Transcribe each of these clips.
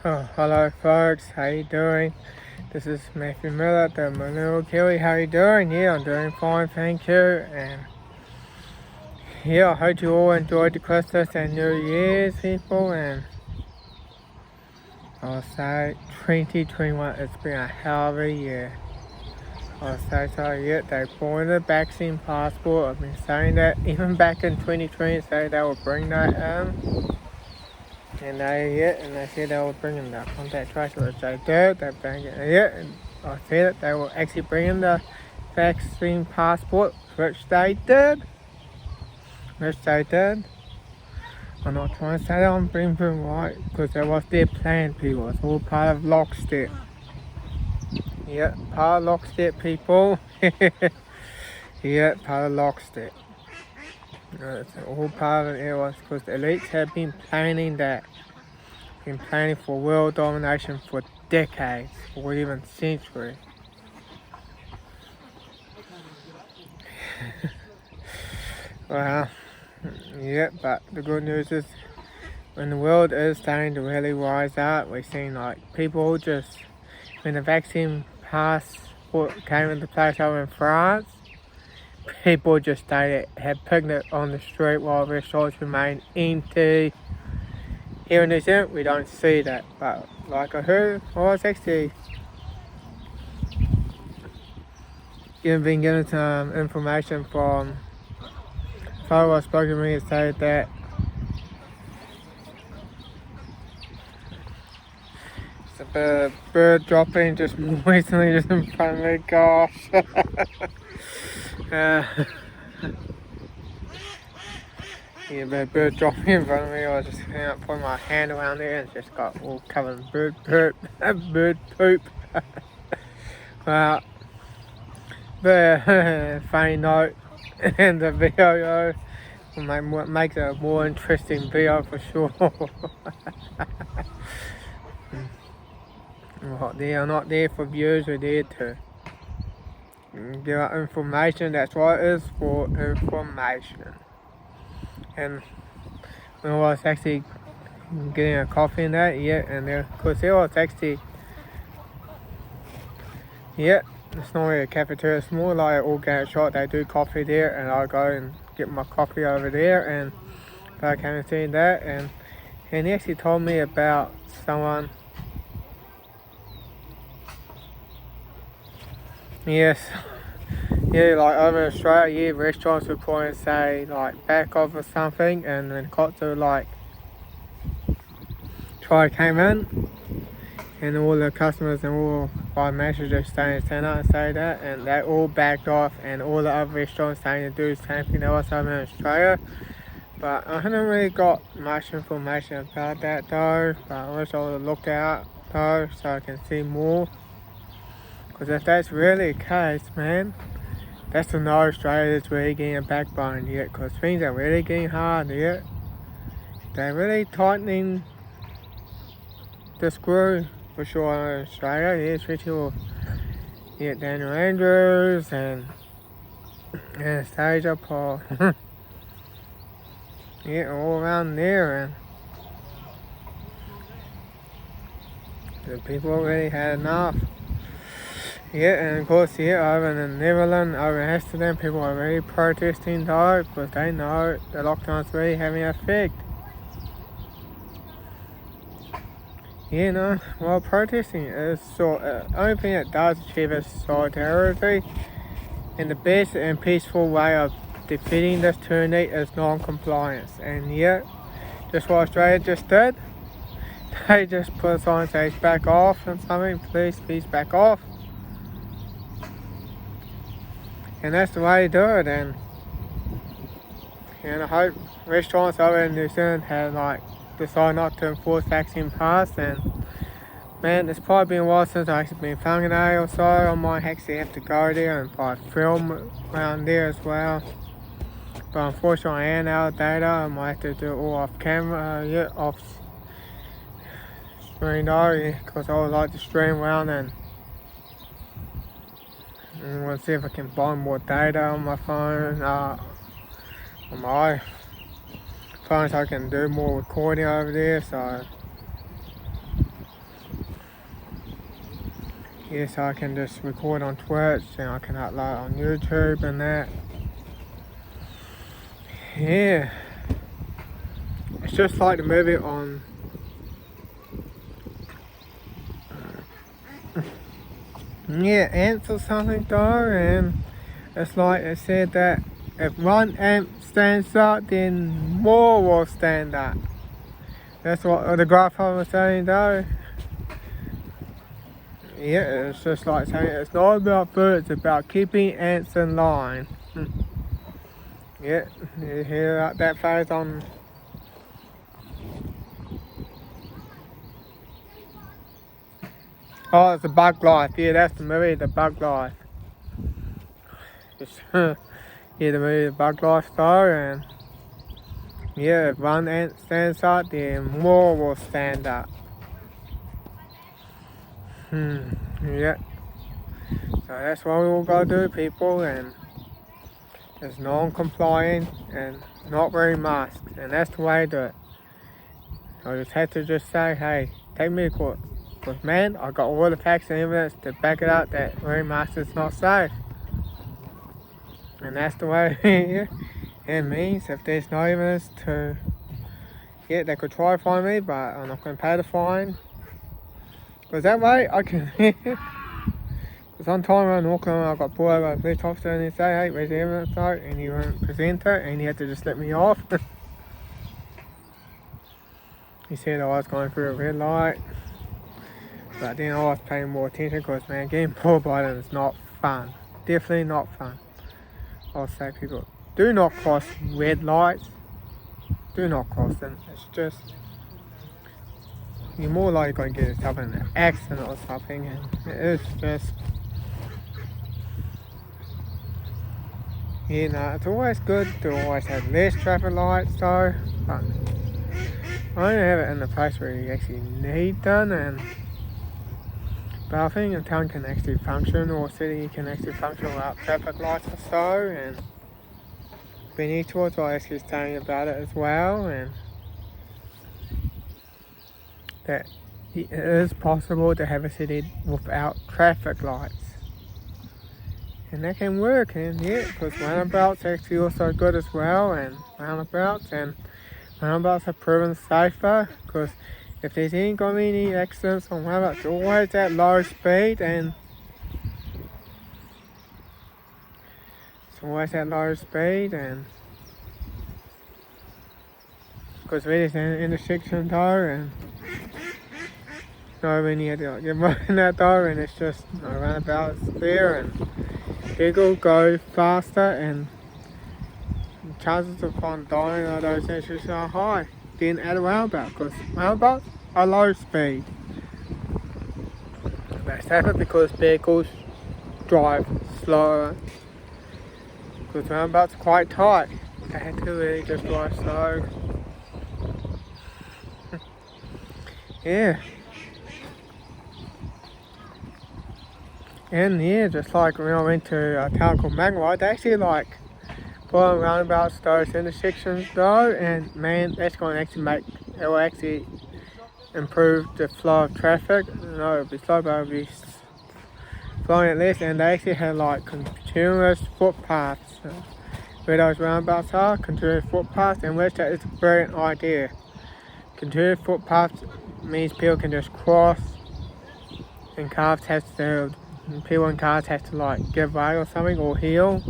Oh, hello folks, how you doing? This is Matthew Miller, the Manure Kiwi. How you doing? Yeah, I'm doing fine, thank you. And yeah, I hope you all enjoyed the Christmas and New Year's, people. And I'll say 2021, it's been a hell of a year. I'll say so. Yeah, they brought the vaccine passport. I've been saying that even back in 2020, say they will bring that in. And they said they were bringing the contact tracer, which they did. They bring it, and I said that they were actually bringing the vaccine passport, which they did. I'm not trying to say that I'm being right, because that was their plan, people. It's all part of lockstep. Yeah, part of lockstep, people. Yeah, part of lockstep. It's all part of it was because the elites have been planning that. Been planning for world domination for decades or even centuries. Well, yeah, but the good news is when the world is starting to really rise up, we're seeing like people just, when the vaccine passport came into place over in France, people just started had picnic on the street while restaurants remain empty. Here in New Zealand, we don't see that, but like I heard, I was actually been given some information from a fellow who spoke to me and said that it's a bit of bird dropping just recently just in front of me, gosh. Yeah, but a bird dropping in front of me, I was just putting my hand around there and just got all covered in bird poop. Well, the funny note in the video makes it a more interesting video for sure. They are not there for views, we're there to give out information. That's what it is, for information. And when I was actually getting a coffee in that, and because there was actually, it's not really a cafeteria, it's more like an organic shop. They do coffee there, and I go and get my coffee over there, and I came and see that, and he actually told me about someone. Yes. Yeah, like over in Australia, restaurants would probably say like back off or something, and then cops would like came in, and all the customers and all by messages stand up and say that, and they all backed off, and all the other restaurants starting to do the same thing. That was over in Australia, but I haven't really got much information about that though. But I wish I would have looked out though, so I can see more. Because if that's really the case, man, that's to know Australia is really getting a backbone yet, because things are really getting hard yet. They're really tightening the screw for sure in Australia. Yeah, especially with Daniel Andrews and Anastasia Paul. Yeah, all around there, and the people really had enough. Yeah, and of course, over in the Netherlands, over in Amsterdam, people are really protesting though, because they know the lockdown's really having an effect. Well, protesting is the only thing that does achieve is solidarity, and the best and peaceful way of defeating this tyranny is non-compliance. And just what Australia just did, they just put a sign saying back off and something, please back off. And that's the way to do it, and I hope restaurants over in New Zealand have decide not to enforce vaccine pass. And man, it's probably been a while since I've actually been filming or so. I might actually have to go there and probably film around there as well. But unfortunately, I am out of data. I might have to do it all off camera, off screen though, because I would like to stream around and want to see if I can buy more data on my phone, on my phone, so I can do more recording over there. So Yes, I can just record on Twitch and I can upload on YouTube and that. Yeah. It's just like the movie on ants or something though, and it's like it said that if one ant stands up, then more will stand up. That's what the grandfather was saying though. Yeah, it's just like saying it's not about food, it's about keeping ants in line. Yeah, you hear that phrase on. Oh, it's The Bug Life. Yeah, that's the movie, The Bug Life. Yeah, the movie, The Bug Life though, and yeah, if one ant stands up, then more will stand up. Yeah. So that's what we all gotta do, people, and it's non-compliant and not wearing masks, and that's the way to do it. I just had to just say, hey, take me to court. Because man, I got all the facts and evidence to back it up that wearing masks is not safe. And that's the way it means. If there's no evidence to, yeah, they could try to find me, but I'm not going to pay the fine. Because that way I can, because one time around Auckland I got pulled over by a police officer and he said, hey, where's the evidence though? And he wouldn't present it and he had to just let me off. He said I was going through a red light. But then I was paying more attention because man, getting pulled by them is not fun. Definitely not fun. I'll say people, do not cross red lights. Do not cross them. It's just, you're more likely going to get yourself in an accident or something, and it's just, you know, it's always good to always have less traffic lights though, but I only have it in the place where you actually need them, and but I think a town can actually function, or a city can actually function without traffic lights or so, and Benito was actually saying about it as well, and that it is possible to have a city without traffic lights. And that can work, and yeah, because roundabouts are actually also good as well, and roundabouts are proven safer, because if there's ain't gonna be any accidents on roundabouts, it's always at low speed, and it's always at low speed, and because there's an intersection though, and so when you had to like, get right in that though, and it's just roundabouts there, and people go faster, and chances of on dying of those intersections are high than at a roundabout, because roundabouts are low speed. That's happened because vehicles drive slower, because roundabouts are quite tight. They had to really just drive slow. Yeah. And yeah, just like when I went to a town called Magwai, they actually like put on roundabouts those intersections though, and man, that's going to actually it will actually improve the flow of traffic. No, it'll be slow, but it'll be flowing at less, and they actually have like continuous footpaths where those roundabouts are, continuous footpaths, and which that is a brilliant idea. Continuous footpaths means people can just cross, and people in cars have to like give way or something, or heal.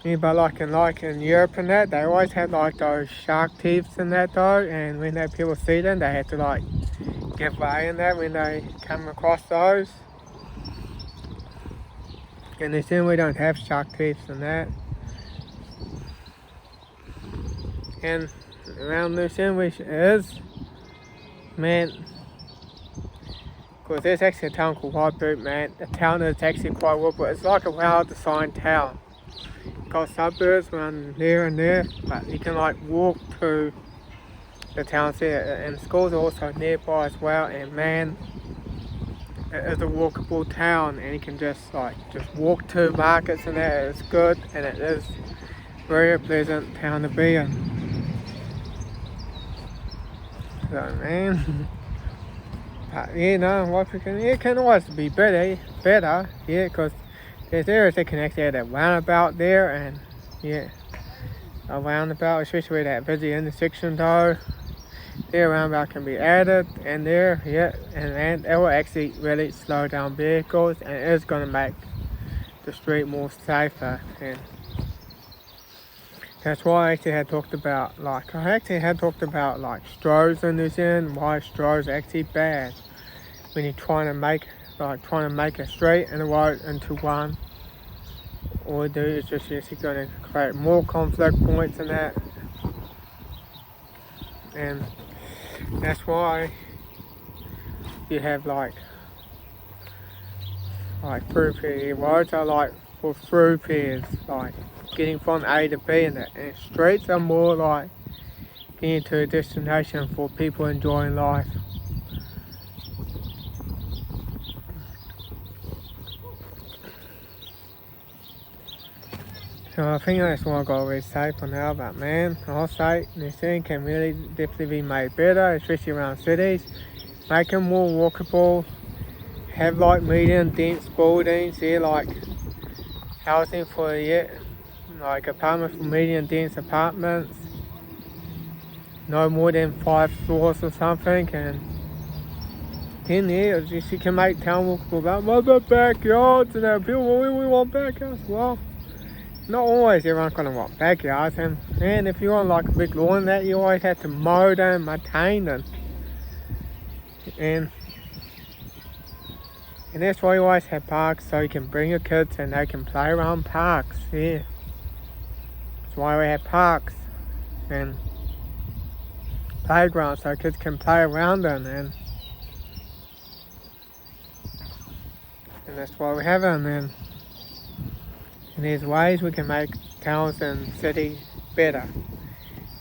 Yeah, but like in Europe and that, they always have like those shark teeth and that though, and when people see them, they have to like give way in that when they come across those. And they say we don't have shark teeth and that. And around New Zealand, which is, man, because there's actually a town called Whiteboot, man. The town is actually quite well, but it's like a well-designed town. Got suburbs around there and there, but you can like walk to the towns there, and schools are also nearby as well, and man, it is a walkable town, and you can just walk to markets and that. It's good, and it is very pleasant town to be in. So man, But you know what we can, it can always be better, yeah, because there is a connected at roundabout there, and yeah, a roundabout, especially with that busy intersection though. There roundabout can be added and there, yeah, and it will actually really slow down vehicles, and it's gonna make the street more safer. And that's why I actually had talked about like straws in New Zealand, why straws are actually bad when you're trying to make a street and a road into one. All it do is just going to create more conflict points in that, and that's why you have like through roads are like for through pairs, like getting from A to B, and that, and streets are more like getting to a destination for people enjoying life. So I think that's what I got to say for now. But man, I'll say New Zealand can really definitely be made better, especially around cities. Make them more walkable. Have like medium dense buildings here, like housing for like apartments for medium dense apartments. No more than 5 floors or something, and then you can make town walkable. But what about backyards and that? People, we want backyards. Well, not always everyone's gonna want backyards, and if you want like a big lawn, that you always have to mow them, maintain them, and that's why you always have parks, so you can bring your kids and they can play around parks. Yeah, that's why we have parks and playgrounds so kids can play around them, and that's why we have them. And there's ways we can make towns and cities better.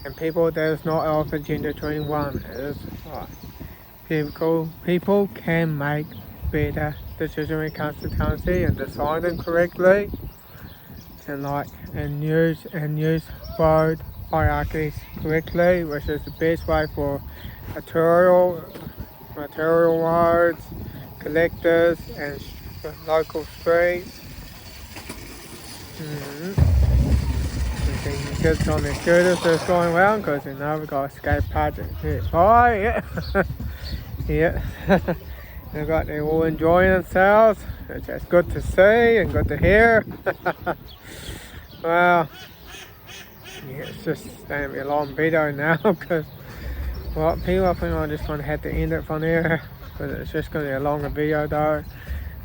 And people, there's not of Agenda 21. It's like people can make better decisions when it comes to town and city, and design them correctly, and use road hierarchies correctly, which is the best way for material roads, collectors, and local streets. The kids on their scooters just going around because we've got a skate project here. Oh yeah, yeah. They're all enjoying themselves, which is good to see and good to hear. Well, yeah, it's just going to be a long video now because people, I think I'm just going to have to end it from there because it's just going to be a longer video though.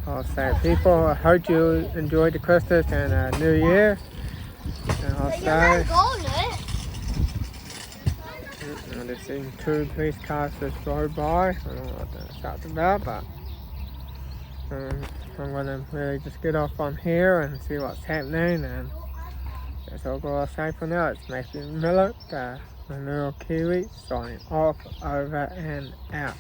I'll say, people, I hope you enjoyed the Christmas and New Year. And I'll say, I'm just seeing 2 police cars just drove by. I don't know what that's about, but I'm going to really just get off on here and see what's happening. And that's all I'll say for now. It's Matthew Miller, the Manure Kiwi, signing off, over and out.